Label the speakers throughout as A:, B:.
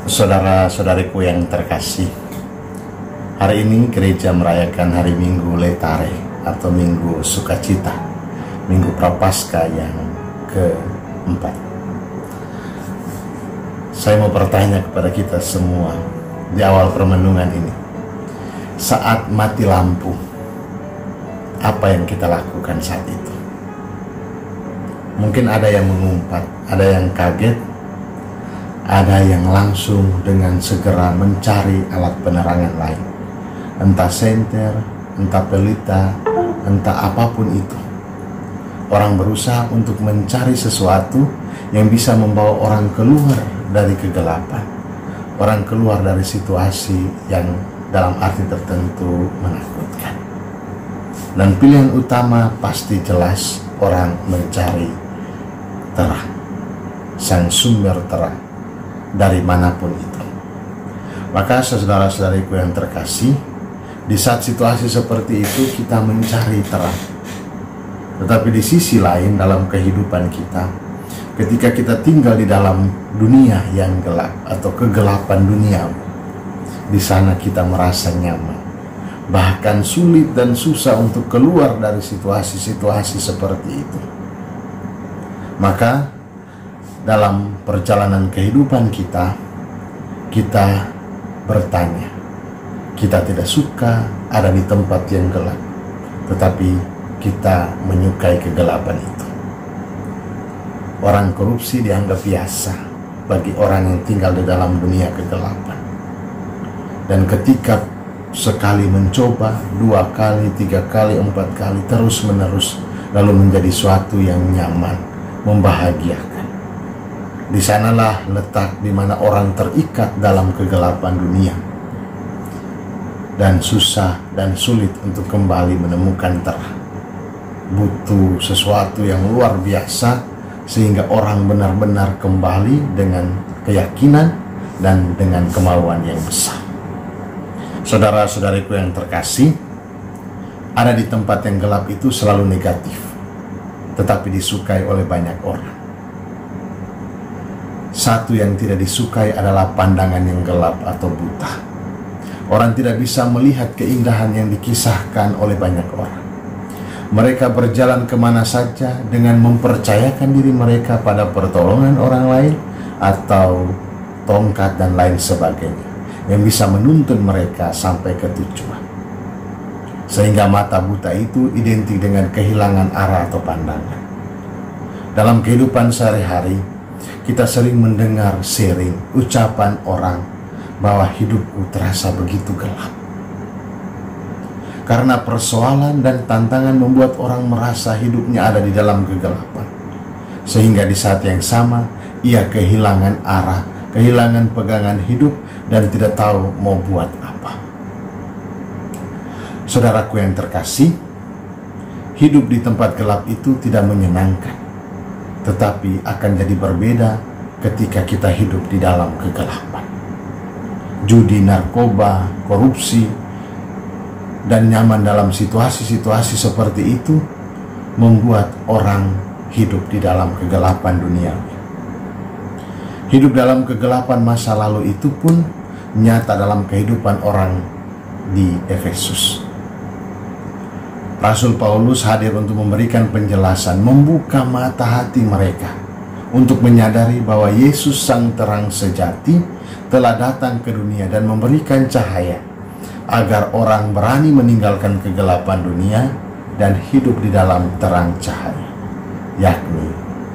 A: Saudara-saudariku yang terkasih, hari ini gereja merayakan hari Minggu Letare atau Minggu Sukacita, Minggu Prapaskah yang keempat. Saya mau bertanya kepada kita semua di awal permenungan ini, saat mati lampu, apa yang kita lakukan saat itu? Mungkin ada yang mengumpat, ada yang kaget, ada yang langsung dengan segera mencari alat penerangan lain, entah senter, entah pelita, entah apapun itu. Orang berusaha untuk mencari sesuatu yang bisa membawa orang keluar dari kegelapan, orang keluar dari situasi yang dalam arti tertentu menakutkan. Dan pilihan utama pasti jelas, orang mencari terang, sang sumber terang dari manapun itu. Maka saudara-saudariku yang terkasih, di saat situasi seperti itu kita mencari terang. Tetapi di sisi lain dalam kehidupan kita, ketika kita tinggal di dalam dunia yang gelap atau kegelapan dunia, di sana kita merasa nyaman, bahkan sulit dan susah untuk keluar dari situasi-situasi seperti itu. Maka dalam perjalanan kehidupan kita bertanya, kita tidak suka ada di tempat yang gelap, tetapi kita menyukai kegelapan itu. Orang korupsi dianggap biasa bagi orang yang tinggal di dalam dunia kegelapan. Dan ketika sekali mencoba, 2 kali, 3 kali, 4 kali, terus menerus, lalu menjadi suatu yang nyaman, membahagiakan. Di sanalah letak di mana orang terikat dalam kegelapan dunia dan susah dan sulit untuk kembali menemukan terang. Butuh sesuatu yang luar biasa sehingga orang benar-benar kembali dengan keyakinan dan dengan kemauan yang besar. Saudara-saudariku yang terkasih, ada di tempat yang gelap itu selalu negatif, tetapi disukai oleh banyak orang. Satu yang tidak disukai adalah pandangan yang gelap atau buta. Orang tidak bisa melihat keindahan yang dikisahkan oleh banyak orang. Mereka berjalan kemana saja dengan mempercayakan diri mereka pada pertolongan orang lain atau tongkat dan lain sebagainya yang bisa menuntun mereka sampai ke tujuan. Sehingga mata buta itu identik dengan kehilangan arah atau pandangan. Dalam kehidupan sehari-hari, kita sering mendengar sharing, ucapan orang bahwa hidupku terasa begitu gelap. Karena persoalan dan tantangan membuat orang merasa hidupnya ada di dalam kegelapan. Sehingga di saat yang sama, ia kehilangan arah, kehilangan pegangan hidup, dan tidak tahu mau buat apa. Saudaraku yang terkasih, hidup di tempat gelap itu tidak menyenangkan, tetapi akan jadi berbeda ketika kita hidup di dalam kegelapan. Judi, narkoba, korupsi, dan nyaman dalam situasi-situasi seperti itu membuat orang hidup di dalam kegelapan dunia. Hidup dalam kegelapan masa lalu itu pun nyata dalam kehidupan orang di Efesus. Rasul Paulus hadir untuk memberikan penjelasan, membuka mata hati mereka untuk menyadari bahwa Yesus sang terang sejati telah datang ke dunia dan memberikan cahaya agar orang berani meninggalkan kegelapan dunia dan hidup di dalam terang cahaya, yakni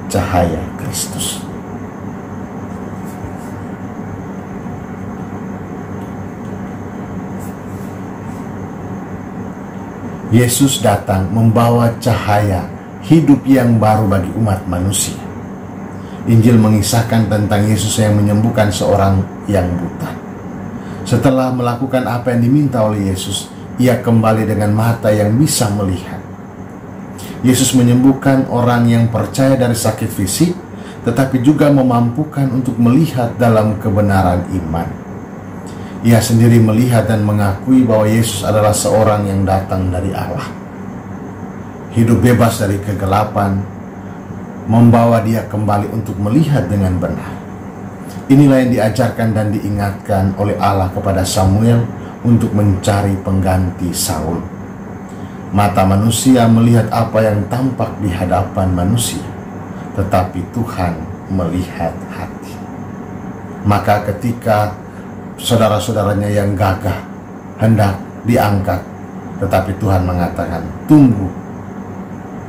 A: cahaya Kristus. Yesus datang membawa cahaya hidup yang baru bagi umat manusia. Injil mengisahkan tentang Yesus yang menyembuhkan seorang yang buta. Setelah melakukan apa yang diminta oleh Yesus, ia kembali dengan mata yang bisa melihat. Yesus menyembuhkan orang yang percaya dari sakit fisik, tetapi juga memampukan untuk melihat dalam kebenaran iman. Ia sendiri melihat dan mengakui bahwa Yesus adalah seorang yang datang dari Allah. Hidup bebas dari kegelapan membawa dia kembali untuk melihat dengan benar. Inilah yang diajarkan dan diingatkan oleh Allah kepada Samuel untuk mencari pengganti Saul. Mata manusia melihat apa yang tampak di hadapan manusia, tetapi Tuhan melihat hati. Maka ketika saudara-saudaranya yang gagah hendak diangkat, tetapi Tuhan mengatakan, tunggu,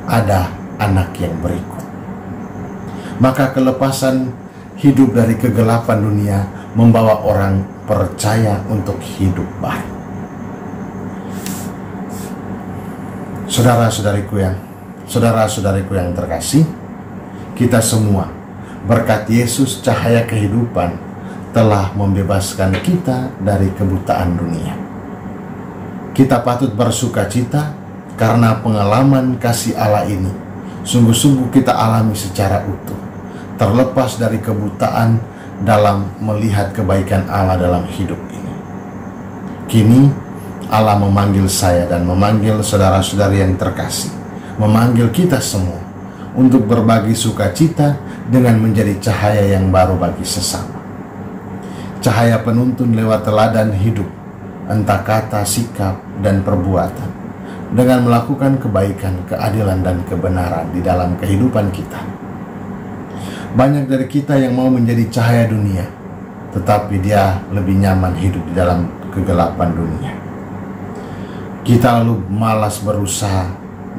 A: ada anak yang berikut. Maka kelepasan hidup dari kegelapan dunia membawa orang percaya untuk hidup baru. Saudara-saudariku yang terkasih, kita semua berkat Yesus cahaya kehidupan telah membebaskan kita dari kebutaan dunia. Kita patut bersuka cita karena pengalaman kasih Allah ini sungguh-sungguh kita alami secara utuh, terlepas dari kebutaan dalam melihat kebaikan Allah dalam hidup ini. Kini Allah memanggil saya dan memanggil saudara-saudari yang terkasih, memanggil kita semua untuk berbagi sukacita dengan menjadi cahaya yang baru bagi sesama. Cahaya penuntun lewat teladan hidup, entah kata, sikap, dan perbuatan, dengan melakukan kebaikan, keadilan, dan kebenaran di dalam kehidupan kita. Banyak dari kita yang mau menjadi cahaya dunia, tetapi dia lebih nyaman hidup di dalam kegelapan dunia. Kita lalu malas berusaha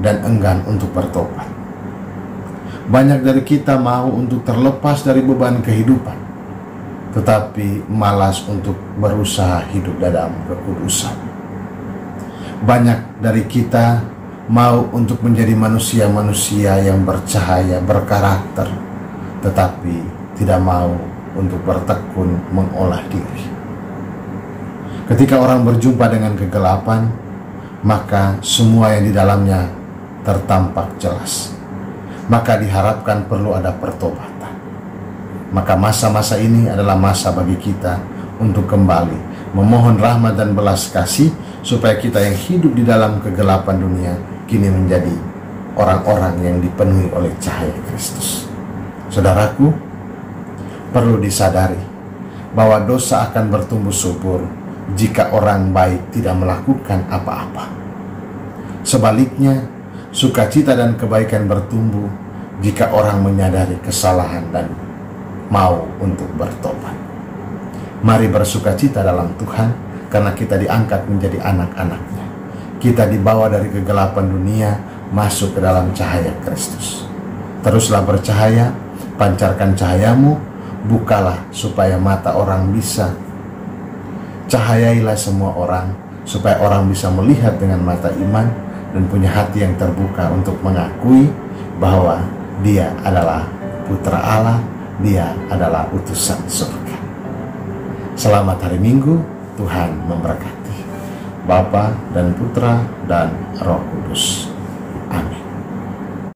A: dan enggan untuk bertobat. Banyak dari kita mau untuk terlepas dari beban kehidupan, tetapi malas untuk berusaha hidup dalam kekudusan. Banyak dari kita mau untuk menjadi manusia-manusia yang bercahaya, berkarakter, tetapi tidak mau untuk bertekun mengolah diri. Ketika orang berjumpa dengan kegelapan, maka semua yang di dalamnya tertampak jelas. Maka diharapkan perlu ada pertobatan. Maka masa-masa ini adalah masa bagi kita untuk kembali memohon rahmat dan belas kasih, supaya kita yang hidup di dalam kegelapan dunia kini menjadi orang-orang yang dipenuhi oleh cahaya Kristus. Saudaraku, perlu disadari bahwa dosa akan bertumbuh subur jika orang baik tidak melakukan apa-apa. Sebaliknya, sukacita dan kebaikan bertumbuh jika orang menyadari kesalahan dan mau untuk bertobat. Mari bersukacita dalam Tuhan, karena kita diangkat menjadi anak-anaknya. Kita dibawa dari kegelapan dunia masuk ke dalam cahaya Kristus. Teruslah bercahaya, pancarkan cahayamu, bukalah supaya mata orang bisa. Cahayailah semua orang, supaya orang bisa melihat dengan mata iman dan punya hati yang terbuka untuk mengakui bahwa dia adalah putra Allah, dia adalah utusan surga. Selamat hari Minggu, Tuhan memberkati. Bapa dan Putra dan Roh Kudus.